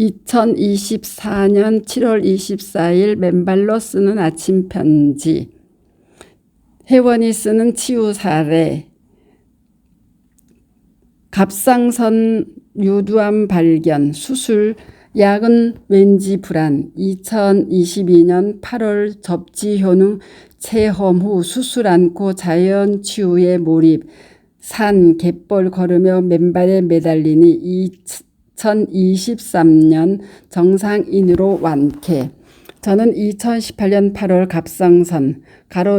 2024년 7월 24일 맨발로 쓰는 아침 편지. 혜원이 쓰는 치유 사례. 갑상선 유두암 발견, 수술, 약은 왠지 불안. 2022년 8월 접지 효능 체험 후 수술 않고 자연 치유에 몰입. 산, 갯벌 걸으며 맨발에 매달리니 2023년 정상인으로 완쾌. 저는 2018년 8월 갑상선,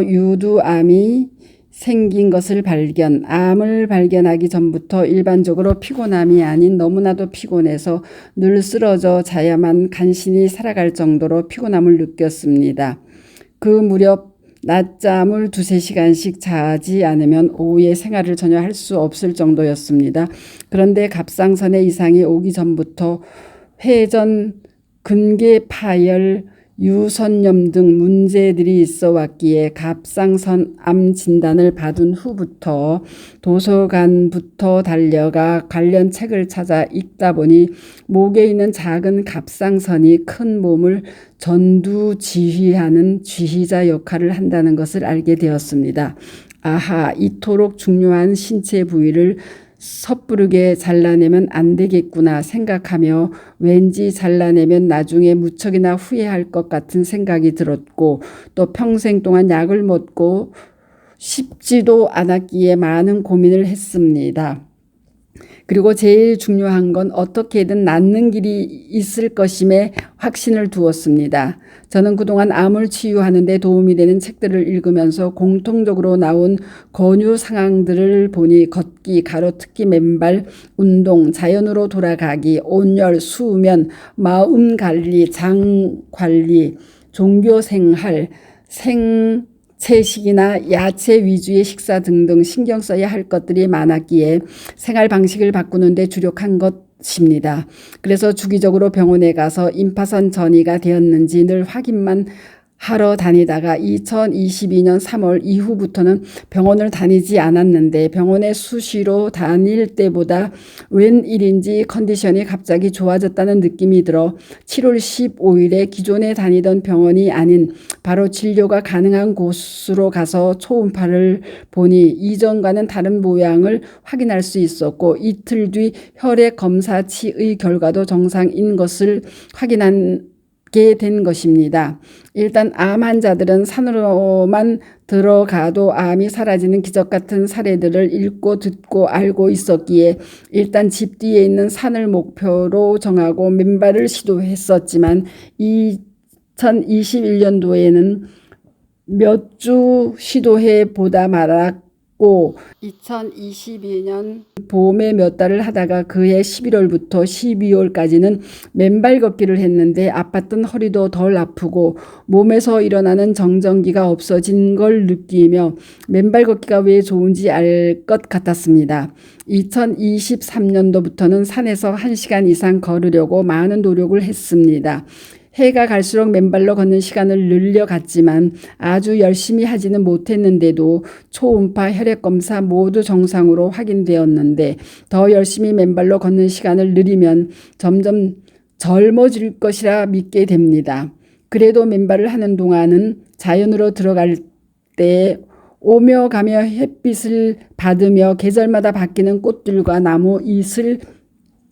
유두암이 생긴 것을 발견. 암을 발견하기 전부터 일반적으로 피곤함이 아닌 너무나도 피곤해서 늘 쓰러져 자야만 간신히 살아갈 정도로 피곤함을 느꼈습니다. 그 무렵 낮잠을 2~3시간씩 자지 않으면 오후에 생활을 전혀 할 수 없을 정도였습니다. 그런데 갑상선에 이상이 오기 전부터 회전, 근개 파열, 유선염 등 문제들이 있어 왔기에 갑상선 암 진단을 받은 후부터 도서관부터 달려가 관련 책을 찾아 읽다 보니 목에 있는 작은 갑상선이 큰 몸을 전두지휘하는 지휘자 역할을 한다는 것을 알게 되었습니다. 아하, 이토록 중요한 신체 부위를 섣부르게 잘라내면 안 되겠구나 생각하며 왠지 잘라내면 나중에 무척이나 후회할 것 같은 생각이 들었고 또 평생 동안 약을 먹고 싶지도 않았기에 많은 고민을 했습니다. 그리고 제일 중요한 건 어떻게든 낫는 길이 있을 것임에 확신을 두었습니다. 저는 그동안 암을 치유하는 데 도움이 되는 책들을 읽으면서 공통적으로 나온 권유 상황들을 보니 걷기, 특히 맨발, 운동, 자연으로 돌아가기, 온열, 수면, 마음 관리, 장 관리, 종교 생활, 채식이나 야채 위주의 식사 등등 신경 써야 할 것들이 많았기에 생활 방식을 바꾸는 데 주력한 것입니다. 그래서 주기적으로 병원에 가서 임파선 전이가 되었는지 늘 확인만 하러 다니다가 2022년 3월 이후부터는 병원을 다니지 않았는데 병원에 수시로 다닐 때보다 웬일인지 컨디션이 갑자기 좋아졌다는 느낌이 들어 7월 15일에 기존에 다니던 병원이 아닌 바로 진료가 가능한 곳으로 가서 초음파를 보니 이전과는 다른 모양을 확인할 수 있었고 이틀 뒤 혈액 검사치의 결과도 정상인 것을 확인한 된 것입니다. 일단 암 환자들은 산으로만 들어가도 암이 사라지는 기적 같은 사례들을 읽고 듣고 알고 있었기에 일단 집 뒤에 있는 산을 목표로 정하고 맨발을 시도했었지만 2021년도에는 몇 주 시도해 보다 말았고 2022년 봄에 몇 달을 하다가 그해 11월부터 12월까지는 맨발 걷기를 했는데 아팠던 허리도 덜 아프고 몸에서 일어나는 정전기가 없어진 걸 느끼며 맨발 걷기가 왜 좋은지 알 것 같았습니다. 2023년도부터는 산에서 1시간 이상 걸으려고 많은 노력을 했습니다. 해가 갈수록 맨발로 걷는 시간을 늘려갔지만 아주 열심히 하지는 못했는데도 초음파, 혈액검사 모두 정상으로 확인되었는데 더 열심히 맨발로 걷는 시간을 늘리면 점점 젊어질 것이라 믿게 됩니다. 그래도 맨발을 하는 동안은 자연으로 들어갈 때 오며 가며 햇빛을 받으며 계절마다 바뀌는 꽃들과 나무 잎을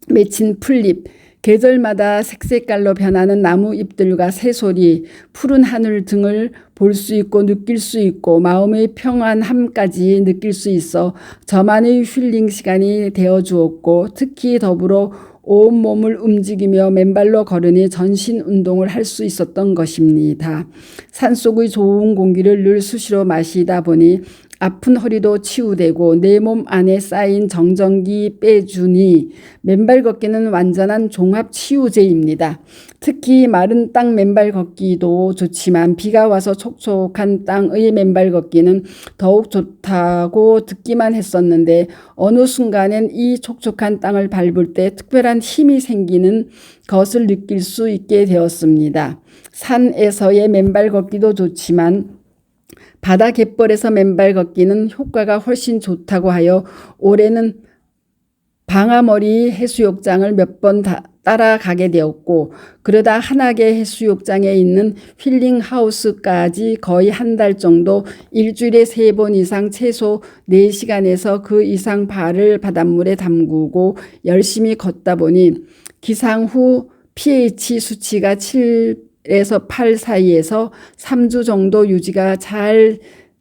맺힌 풀잎, 계절마다 색색깔로 변하는 나무 잎들과 새소리, 푸른 하늘 등을 볼 수 있고 느낄 수 있고 마음의 평안함까지 느낄 수 있어 저만의 힐링 시간이 되어 주었고 특히 더불어 온몸을 움직이며 맨발로 걸으니 전신 운동을 할 수 있었던 것입니다. 산속의 좋은 공기를 늘 수시로 마시다 보니 아픈 허리도 치유되고 내 몸 안에 쌓인 정전기 빼주니 맨발 걷기는 완전한 종합 치유제입니다. 특히 마른 땅 맨발 걷기도 좋지만 비가 와서 촉촉한 땅의 맨발 걷기는 더욱 좋다고 듣기만 했었는데 어느 순간엔 이 촉촉한 땅을 밟을 때 특별한 힘이 생기는 것을 느낄 수 있게 되었습니다. 산에서의 맨발 걷기도 좋지만 바다 갯벌에서 맨발 걷기는 효과가 훨씬 좋다고 하여 올해는 방아머리 해수욕장을 몇 번 따라가게 되었고 그러다 한악의 해수욕장에 있는 힐링하우스까지 거의 한 달 정도 일주일에 3번 이상 최소 4시간에서 그 이상 발을 바닷물에 담그고 열심히 걷다 보니 기상 후 pH 수치가 7에서 8 사이에서 3주 정도 유지가 잘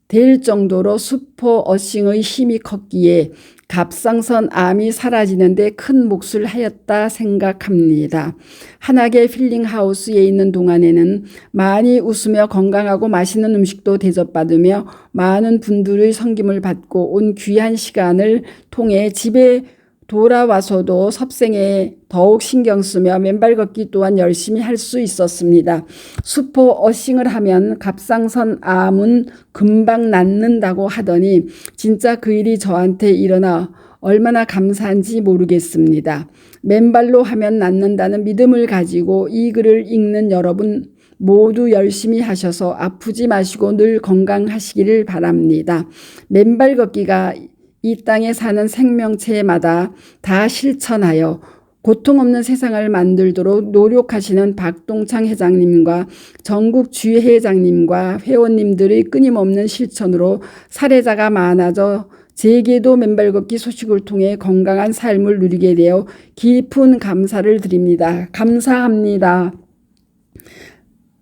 될 정도로 슈퍼 어싱의 힘이 컸기에 갑상선 암이 사라지는데 큰 몫을 하였다 생각합니다. 한악의 필링하우스에 있는 동안에는 많이 웃으며 건강하고 맛있는 음식도 대접받으며 많은 분들의 섬김을 받고 온 귀한 시간을 통해 집에 돌아와서도 섭생에 더욱 신경 쓰며 맨발 걷기 또한 열심히 할 수 있었습니다. 슈퍼 어싱을 하면 갑상선 암은 금방 낫는다고 하더니 진짜 그 일이 저한테 일어나 얼마나 감사한지 모르겠습니다. 맨발로 하면 낫는다는 믿음을 가지고 이 글을 읽는 여러분 모두 열심히 하셔서 아프지 마시고 늘 건강하시기를 바랍니다. 맨발 걷기가 이 땅에 사는 생명체마다 다 실천하여 고통 없는 세상을 만들도록 노력하시는 박동창 회장님과 전국 주회장님과 회원님들의 끊임없는 실천으로 사례자가 많아져 제게도 맨발 걷기 소식을 통해 건강한 삶을 누리게 되어 깊은 감사를 드립니다. 감사합니다.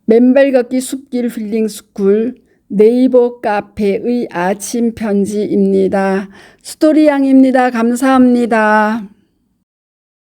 맨발 걷기 숲길 힐링 스쿨 네이버 카페의 아침 편지입니다. 스토리양입니다. 감사합니다.